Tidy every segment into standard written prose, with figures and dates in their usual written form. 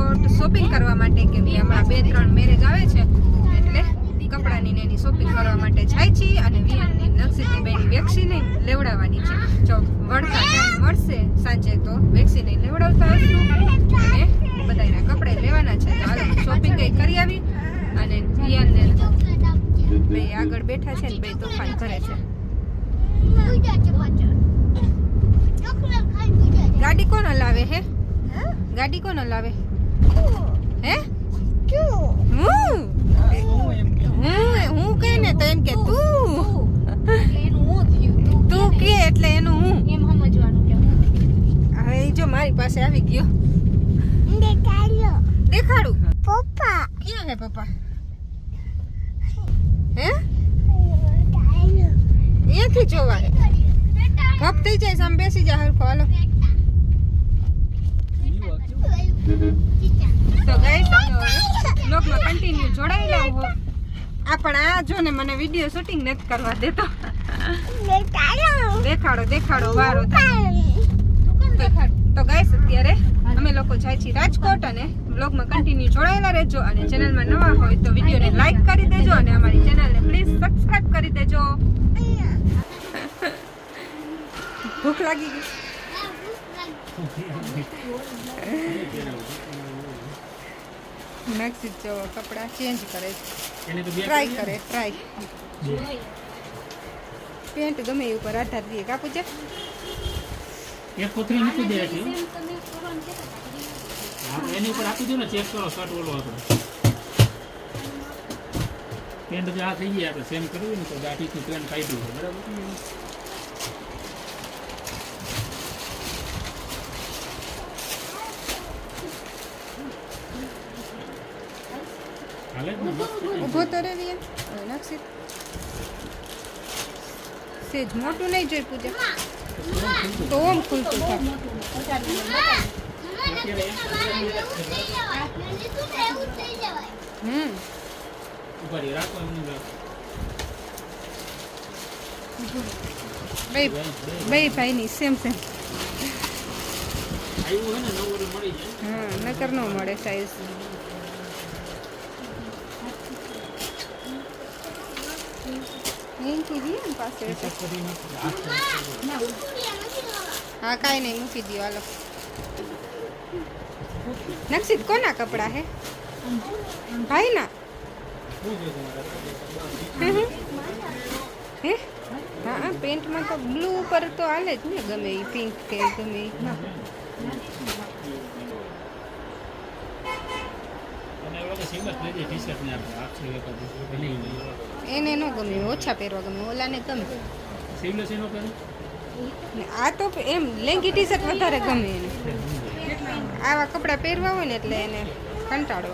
Rajkot shopping કરવા માટે, કેમ કે હમણાં 2-3 મેરેજ આવે છે એટલે કપડાની ને એની શોપિંગ કરવા માટે જાય છીએ. અને વિયાનની નક્ષીની બેની વેક્સિન લેવડાવવાની છે. જો વળતા ટાઈમ મળશે સાંજે તો વેક્સિન લેવડાવતા હશું અને બધાના કપડે લેવાના છે. તો હાલ શોપિંગ કઈ કરી આવી. અને વિયાનને બે આગળ બેઠા છે ને બે તોફાન કરે છે. ગાડી કોણ હલાવે હે? ગાડી કોણ હલાવે હે? હું કે ને તો એમ કે તું કે એટલે એનું હું એમ સમજવાનું કે હવે જો મારી પાસે આવી ગયો. દેખાડું પપ્પા ક્યાં હે? પપ્પા હે અહીંયાથી જોવા હે. ગપ થઈ જાય સામે બેસી જા હરખો. હાલો તો ગાઈસ બ્લોગમાં કન્ટિન્યુ જોડાયેલા હો. પણ આ જો ને મને વિડિયો શૂટિંગ નથી કરવા દેતો. દેખાડો વારો તો ગાઈસ અત્યારે અમે લોકો જાય છીએ રાજકોટ અને બ્લોગમાં કન્ટિન્યુ જોડાયેલા રહેજો. અને ચેનલમાં નવા હોય તો વિડીયોને લાઈક કરી દેજો અને અમારી ચેનલને પ્લીઝ સબસ્ક્રાઇબ કરી દેજો. ભૂખ લાગી ગઈ. નક્ષિત જો કપડા ચેન્જ કરે છે. ટ્રાય પેન્ટ ગમે એ ઉપર આધાર દઈએ. કાપું છે એક કોથળી મૂકી દે છે. એની ઉપર આપી દો ને, ચેક કરો શર્ટ ઓલો હતો પેન્ટ જો આ થઈ ગયા આપણે સેમ કરવી ને તો દાઢીથી પેન્ટ કાઢ્યું છે બરાબર. ઉભો તો રે વિયન નક્ષિત સેજ મોટું નહીં જોઈ પૂજા તો ઓમ ખુલતું થાય. બે ભાઈની સેમ હા નકર નો મળે સાઈઝ. હા કાંઈ નહીં મૂકી દો. હાલો નક્ષિત કોના કપડા હે? ભાઈ ના હે? હા પેન્ટમાં તો બ્લુ ઉપર તો હાલે જ ને, ગમે એ પિંક કે ગમે એને નો ગમે, ઓછા પહેરવા ગમે, ઓલાને ગમે. આ તો એમ લેંગી ટી શર્ટ વધારે ગમે એને. આવા કપડા પહેરવા હોય ને એટલે એને કંટાળો.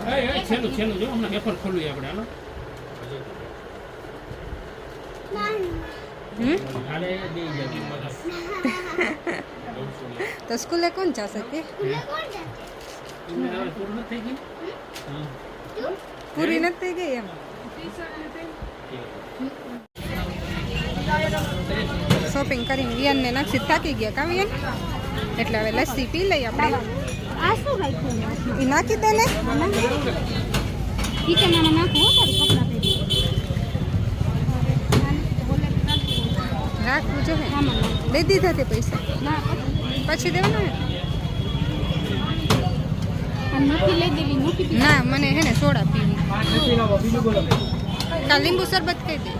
તો સ્કૂલે કોણ જશે તે? પૂરી નથી થઈ ગઈ એમ. શોપિંગ કરીને વિયાનને નક્ષિત થાકી ગયા કા વિયાન, એટલે હવે લસ્સી પી લઈ આપણે. એ નાખી દે ને રાખવું જો હે. દઈ દીધા તે પૈસા પછી દેવાના ના. મને હે ને સોડા પીવી. કા લીંબુ શરબત કહી દે.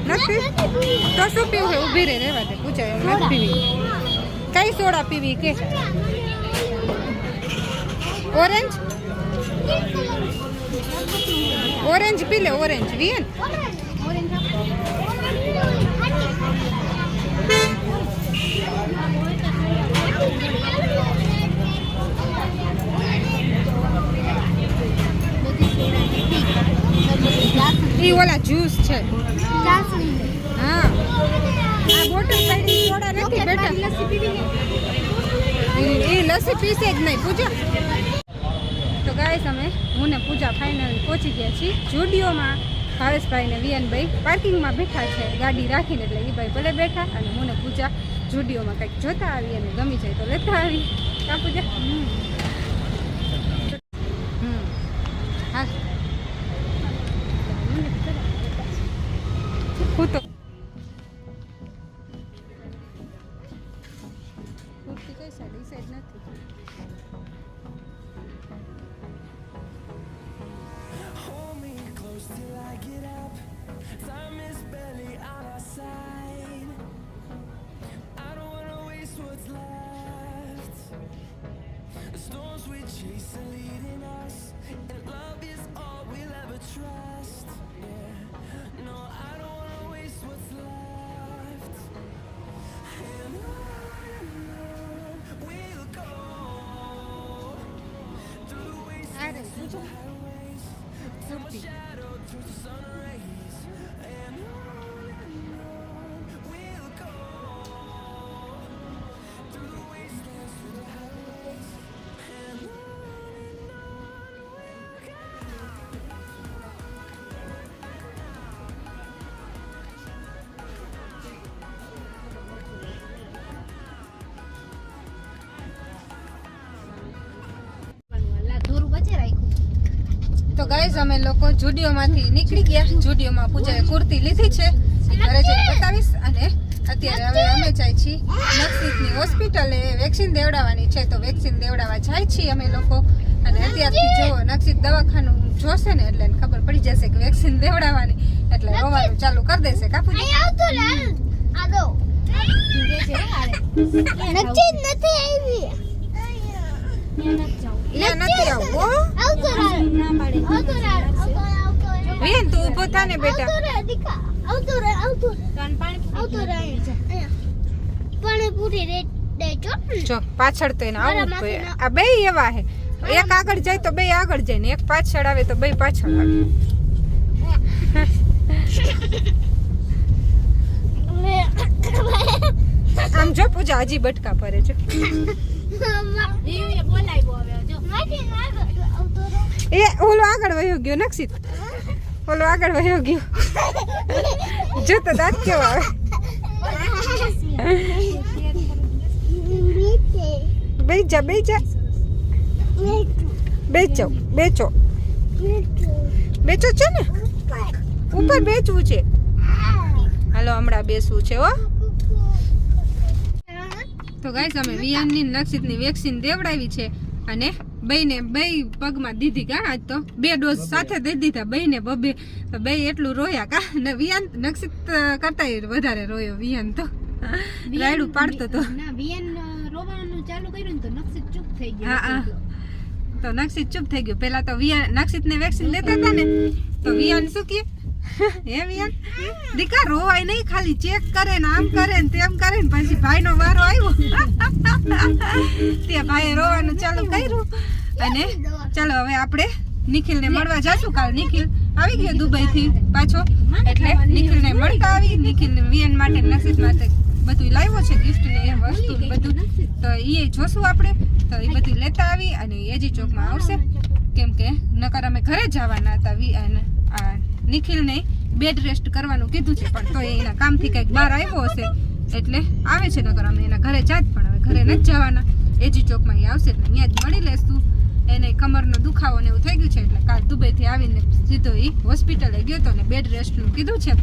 નથી તો શું પીવું? ઊભી રહે રહેવા દે. પૂછાય એમ નથી પીવી. કઈ સોડા પીવી કે? ઓરેન્જ ઓરેન્જ પી લે. ઓરેન્જ વિયન ઈ ઓલા જ્યુસ છે. હા આ બોટલ પાડી સોડા નથી બેટા. ઈ લસ્સી પીશે જ નહીં પૂજા. તો ગાઈસ અમે હું ને પૂજા ફાઇનલી પહોંચી ગયા છીએ જુડિયોમાં. ભાવેશભાઈ ને વિયનભાઈ પાર્કિંગમાં બેઠા છે ગાડી રાખીને, એટલે એ ભાઈ ભલે બેઠા અને હું ને પૂજા જુડિયોમાં કંઈક જોતા આવી અને ગમી જાય તો લેતા આવી. કા પૂજા હું તો કુર્તી કઈ સાઈડ ઈ સાઈડ નથી. Hold me close till I get up. Time is barely on our side. I don't wanna waste what's left. The storms we chase are leading us, and love is all we'll ever trust. Yeah, no, I don't wanna waste what's left. And on we'll go through the wastelands, through the highways, till my shadow turns to sun rays. And on we'll go through the wastelands, through the highways. And on we'll go. તો guys અમે લોકો જુડિયોમાંથી નીકળી ગયા. જુડિયોમાં પૂજાએ કુર્તી લીધી છે, એ ઘરે જઈને બતાવીશ. અને અત્યારે હવે અમે જાય છીએ નક્ષિતની હોસ્પિટલે વેક્સિન દેવડાવવાની છે, તો વેક્સિન દેવડાવવા જાય છીએ અમે લોકો. અને અત્યારથી જો નક્ષિત દવાખાનું જોશે ને એટલે એને ખબર પડી જશે કે વેક્સિન દેવડાવવાની, એટલે રોવાનું ચાલુ કરી દેશે. કાપુજી નથી આવું. વિયન તું ઊભો થા ને બેટા. જો પાછળ તો એને આવું જ જોઈએ. આ બે એવા હે, એક આગળ જાય તો બે આગળ જાય ને એક પાછળ આવે તો બે પાછળ આવે. આમ જો પૂજા હજી બટકા ભરે છે. એ ઓલો આગળ વયો ગયો નક્ષિત, ઓલો આગળ વયો ગયો. જો તો દાંત કેવો આવે. બેજા બેજા બેચો બેચો બેચો છે ને, ઉપર બેચવું છે. હાલો હમણાં બેસવું છે હો. તો ગાઈસ અમે વિયાનની નક્ષિતની વેક્સિન દેવડાવી છે અને બેયને બે પગમાં દીધી કા. આજ તો 2 ડોઝ સાથે દઈ દીધા બેયને બબે. તો બે એટલું રોયા કા ને વિયાન નક્ષિત કરતા વધારે રોયો. વિયાન તો રાયડું પાડતો તો. ના વિયાન રોવાનું ચાલુ કર્યું ને તો નક્ષિત ચૂપ થઈ ગયો. હા તો નક્ષિત ચૂપ થઈ ગયો. પેલા તો વિયાન નક્ષિતને વેક્સિન લેતા હતા ને તો વિયાન શું કહે, હે વિયાન દીકા રોવાય નહીં, ખાલી ચેક કરે ને આમ કરે ને તેમ કરે ને. પછી ભાઈનો વારો આવ્યો તે ભાઈએ રોવાનું ચાલુ કર્યું. અને ચાલો હવે આપણે નિખિલને મળવા જાશું. કાલ નિખિલ આવી ગયો દુબઈ થી પાછો, એટલે નિખિલને મળતા આવી. નિખિલને વિયન માટે નક્ષિત માટે બધું લાવ્યો છે, ગિફ્ટ ને એ વસ્તુ બધું. તો એ જોશું આપણે, તો એ બધું લેતા આવી અને એજી ચોકમાં આવશે. કેમ કે નકર અમે ઘરે જવાના હતા. નિખિલને બેડ રેસ્ટ કરવાનું કીધું છે, પણ તો એના કામથી કંઈક બહાર આવ્યો હશે એટલે આવે છે. નકર અમે એના ઘરે જાત, પણ હવે ઘરે નથી જવાના. એજી ચોકમાં એ આવશે એટલે ત્યાં જ મળી લેશું. એને કમરનો દુખાવો ને એવું થઈ ગયું છે, એટલે કાલ દુબઈથી આવીને સીધો એ હોસ્પિટલે ગયો હતો ને બેડ રેસ્ટનું કીધું છે.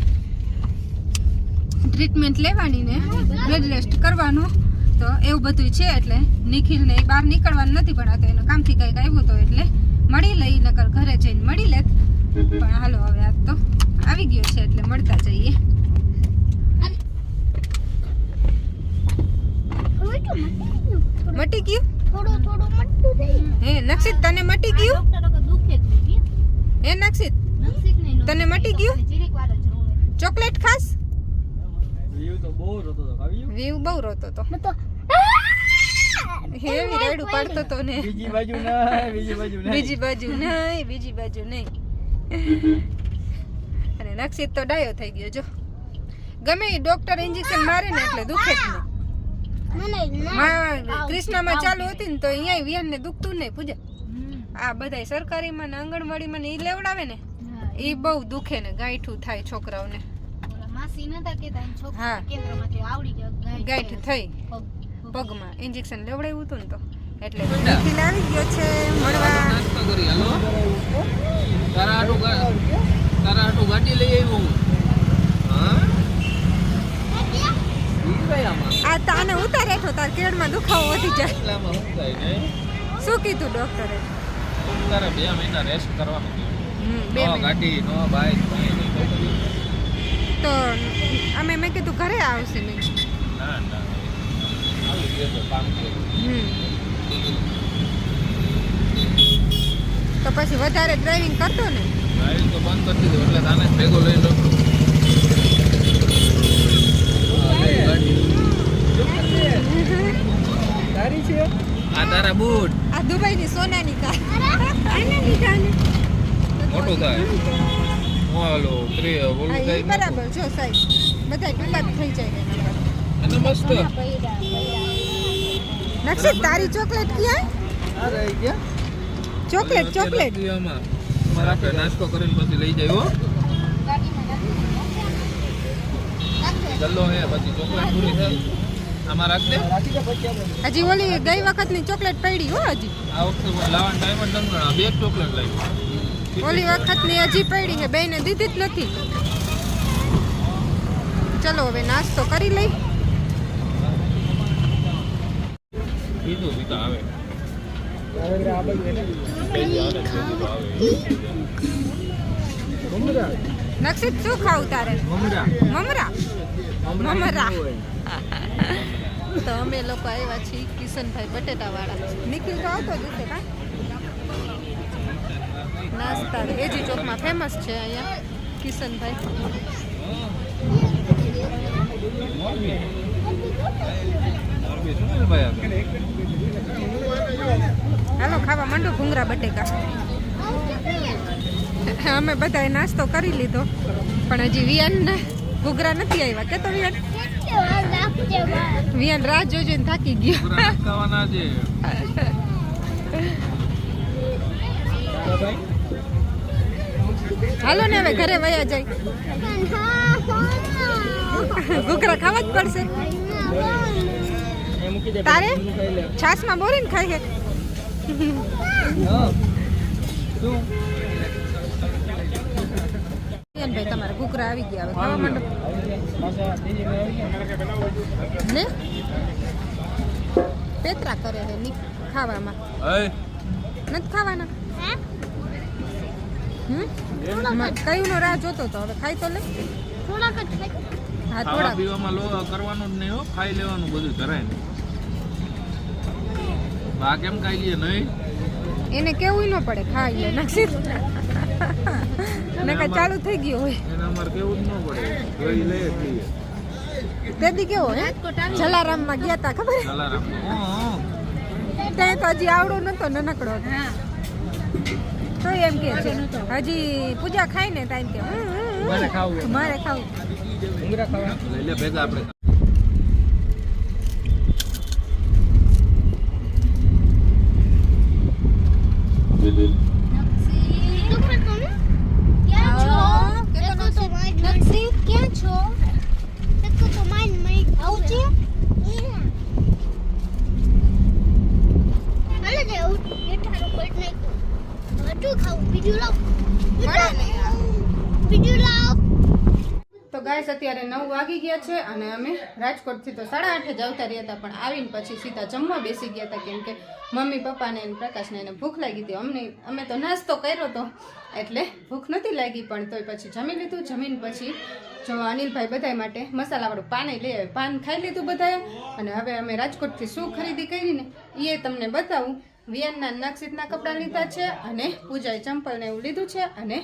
ટ્રીટમેન્ટ લેવાની ને બેડ રેસ્ટ કરવાનું, તો એવું બધું છે. એટલે નિખિલને એ બહાર નીકળવાનું નથી, પણ આ તો એના કામથી કંઈક આવ્યું હતું એટલે મળી લઈ. નકર ઘરે જઈને મળી લેત. પણ હાલો હવે આજ તો આવી ગયો છે એટલે મળતા જઈએ. મટી ગયું હે નક્ષિત, તને મટી ગયું હે નક્ષિત, તને મટી ગયું? ચોકલેટ ખાસ? વ્યૂ તો બહુ રોતો હતો. વ્યૂ બહુ રોતો હતો. હેવી રાયડું પાડતો તો ને. બીજી બાજુ નહીં, બીજી બાજુ નહીં, બીજી બાજુ નહીં, બીજી બાજુ નહીં. અને નક્ષિત તો ડાયો થઈ ગયો. જો ગમે એ ડોક્ટર ઇન્જેક્શન મારે ને એટલે દુખે જ નહીં. કૃષ્ણમાં ચાલુ હતી ને તો અહીંયા વિયાન ને દુખતું નહીં. પૂજા આ બધા સરકારીમાં ને આંગણવાડીમાં ને ઈ લેવડાવે ને એ બહુ દુખે ને ગાંઠું થાય છોકરાઓને. હા ગાંઠ થઈ પગમાં ઇન્જેક્શન લેવડાવ્યું હતું ને તો એટલે નિખિલ આવી ગયો છે મળવા. નાસ્તો કરી હાલો. તારા આટું ગાડી લઈ આવ્યો હું. હા ઉતાર હેઠો તાર કેળમાં દુખાવો વધી જાય. એટલામાં શું થાય ને શું કીધું ડોક્ટરે? તારે 2 મહિના રેસ્ટ કરવાનું કીધું. 2 નો મહિના. ગાડી નો બાઈક કંઈ નહીં કીધું. તો અમે મેં કીધું ઘરે આવશે મેં. ના ના આવી ગયો તો કામ કર્યું. તો પછી વધારે ડ્રાઇવિંગ કરતો ને. ગાડી તો બંધ કરી દીધું એટલે તાને જ ભેગો લઈ લો. આ તારા બૂટ આ દુબઈની સોનાની કાર. આને લીધા ને. મોટું થાય ઓલો ઓલું હા, એ થાય બરાબર જો સાહેબ બધા ટૂંકા જ થઈ જાય એના પર. અને મસ્ત નક્ષિત તારી ચોકલેટ ક્યાં? આ રહી ગયા ચોકલેટ ચોકલેટ. અમારે આપણે નાસ્તો કરીને પછી લઈ જાય હો ગલ્લો હે પછી ચોકલેટ પૂરી થાય આમાં રાખ દે હજી ઓલી ગઈ વખતની ચોકલેટ પડી હો હજી. આ વખતે લાવવાનો ટાઈમ જ નથી મળ્યો. 2 ચોકલેટ લાવી ઓલી વખતની હજી પડી છે બેયને દીધી જ નથી. ચલો હવે નાસ્તો કરી લઈ. પીધું પીતા આવે નક્ષિત શું ખાવું તારે? મમરા મમરા. મમરા. તો અમે લોકો આવ્યા છીએ કિશનભાઈ બટેટા વાળા. નિખિલ તો આવતો જ હશે કા? નાસ્તા એજી ચોકમાં ફેમસ છે અહીંયા કિશનભાઈ. હાલો ખાવા માંડો ભૂંગરા બટેકા. અમે બધાએ નાસ્તો કરી લીધો પણ હજી વિયાન ઘૂઘરા નથી આવ્યા. કે તો વિયાન વિયાન રાહ જોઈને થાકી ગયો. ખાવાના છે હાલો ને હવે ઘરે વયા જાય. ઘૂઘરા ખાવા જ પડશે. તારે છાસમાં બોરીને ખાઈ છે. ભાઈ તમારે ઘૂઘરા આવી ગયા. હવે ખાવા માંડો ને. પેતરા કરે છે ખાવામાં. નથી ખાવાના. કયું નો રાહ જોતો તો હવે ખાઈ તો લે. થોડાક જ ખાઈ. હા ખાવા થોડા. પીવામાં લો કરવાનું જ નહીં હો ખાઈ લેવાનું બધું કરાય ને બા કેમ ખાઈ લઈએ નહીં એને કેવું ન પડે ખાઈ લે નક્ષિત. નકા ચાલુ થઈ ગયું હોય. એને અમારે કેવું જ ન પડે જોઈ લઈએ જ લઈએ તેદી કેવો હે જલારામમાં ગયા તા ખબર? જલારામ ત્યાં તો હજી આવડો નતો નાનકડો હતો. તો એમ કે છે હજી પૂજા ખાઈ ને ટાઈમ કે મારે ખાવું લઈ લે ભેગા આપણે તો ગાઈસ અત્યારે 9 વાગી ગયા છે અને અમે રાજકોટથી તો 8:30 જ આવતા રહ્યા હતા પણ આવીને પછી સીધા જમવા બેસી ગયા હતા કેમ કે મમ્મી પપ્પાને અને પ્રકાશને એને ભૂખ લાગી હતી. અમે તો નાસ્તો કર્યો હતો એટલે ભૂખ નથી લાગી પણ તોય પછી જમી લીધું. જમીન પછી જો અનિલભાઈ બધા માટે મસાલાવાળું પાન લઈ આવે. પાન ખાઈ લીધું બધાએ અને હવે અમે રાજકોટથી શું ખરીદી કરીને એ તમને બતાવું. વિયાનના નક્ષિતના કપડાં લીધા છે અને પૂજાએ ચંપલ ને એવું લીધું છે અને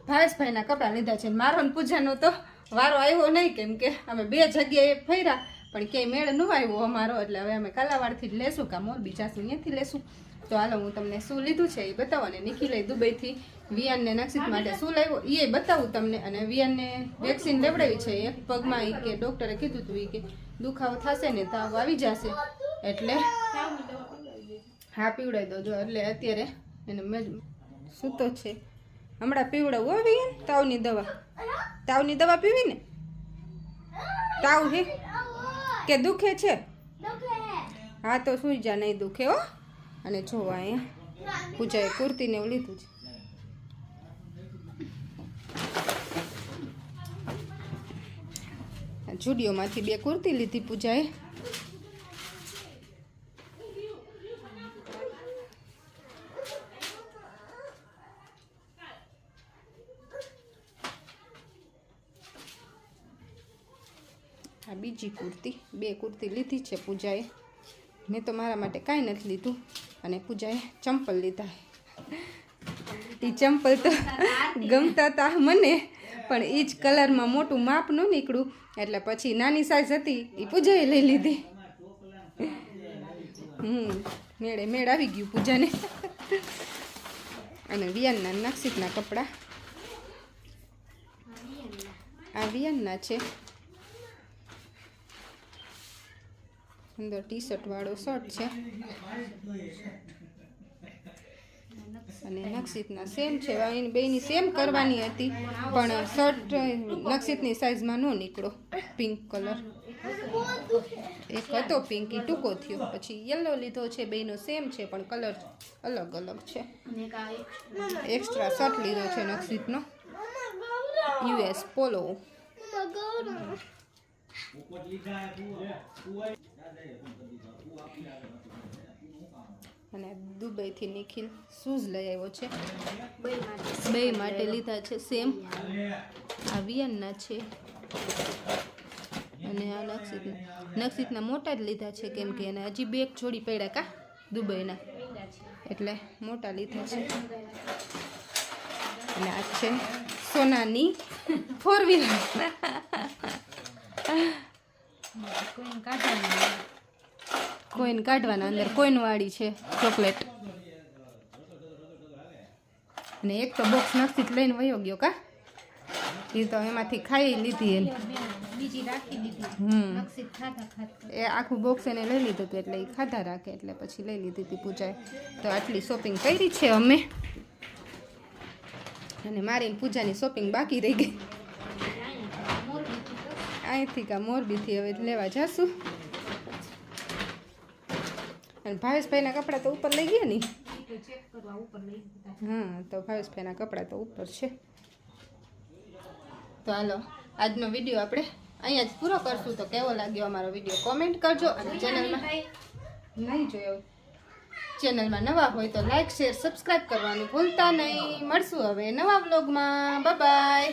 ભાવેશભાઈના કપડાં લીધા છે. મારો ને પૂજાનો તો વારો આવ્યો નહીં કેમ કે અમે 2 જગ્યાએ ફર્યા પણ ક્યાંય મેળ ન આવ્યો અમારો એટલે હવે અમે કાલાવાડથી જ લેશું કાં મોરબી જાશું અહીંયાથી લેશું. તો હાલો હું તમને શું લીધું છે એ બતાવો અને નિખિલે દુબઈથી વિયાનને નક્ષિત માટે શું લાવ્યો એ બતાવું તમને. અને વિયાનને વેક્સિન લેવડાવી છે એક પગમાં. એ કે ડૉક્ટરે કીધું હતું એ કે દુખાવો થશે ને તાવ આવી જશે એટલે હા પીવડાવી દો જો. એટલે અત્યારે એને સૂતો છે હમણાં પીવડાવું હો વિયાન. તાવની દવા પીવી ને. તાવ હે કે દુખે છે? હા તો સુઈ જા નહીં દુખે હો. અને જો અહીંયા પૂજાએ કુર્તીને એવું લીધું છે. જુડિયોમાંથી 2 કુર્તી લીધી પૂજાએ આ બીજી કુર્તી, 2 કુર્તી લીધી છે પૂજાએ. મેં તો મારા માટે કાંઈ નથી લીધું અને પૂજાએ ચંપલ લીધા. એ ચંપલ તો ગમતા હતા મને, પણ એ જ કલરમાં મોટું માપ ન નીકળ્યું એટલે પછી નાની સાઈઝ હતી એ પૂજાએ લઈ લીધી. મેળ આવી ગયું પૂજાને. અને વિયાનના નક્ષિતના કપડાં, આ વિયાનના છે. અંદર ટી શર્ટ વાળો શર્ટ છે અને નક્ષિતના સેમ છે. એની બેની સેમ કરવાની હતી પણ શર્ટ નક્ષિતની સાઈઝમાં ન નીકળો. પિંક કલર એક હતો, પિંક એ ટૂંકો થયો. પછી યલો લીધો છે, બેનો સેમ છે પણ કલર અલગ અલગ છે. એક્સ્ટ્રા શર્ટ લીધો છે નક્ષિતનો, US પોલો. અને દુબઈથી નિખિલ શૂઝ લઈ આવ્યો છે, 2 માટે લીધા છે સેમ. આ વિયનના છે અને આ નક્ષિતના મોટા જ લીધા છે કેમ કે એને હજી 2 જોડી પડ્યા કા દુબઈના, એટલે મોટા લીધા છે. અને આ છે સોનાની 4 વ્હીલર. કોઈન કાઢવાના, અંદર કોઈન વાળી છે ચોકલેટ. અને એક તો બોક્સ નક્ષિત લઈને વયો ગયો કા, એ તો એમાંથી ખાઈ લીધી એને. બીજી રાખી દીધી. નક્ષિત ખાતા ખાતા એ આખું બોક્સ એને લઈ લીધું હતું એટલે એ ખાધા રાખે એટલે પછી લઈ લીધી હતી પૂજાએ. તો આટલી શોપિંગ કરી છે અમે, અને મારી પૂજાની શોપિંગ બાકી રહી ગઈ. અહીંથી કા મોરબીથી હવે લેવા જશું. અને ભાવેશભાઈના કપડાં તો ઉપર લઈ ગયા ને. ચેક કરવા ઉપર લઈ દીધા. હા, તો ભાવેશભાઈના કપડાં તો ઉપર છે. તો હાલો આજનો વિડીયો આપણે અહીંયા જ પૂરો કરશું. તો કેવો લાગ્યો અમારો વિડીયો કોમેન્ટ કરજો. અને ચેનલમાં નહીં જોયો, ચેનલમાં નવા હોય તો લાઈક શેર સબસ્ક્રાઈબ કરવાનું ભૂલતા નહીં. મળશું હવે નવા વ્લોગમાં. Bye bye.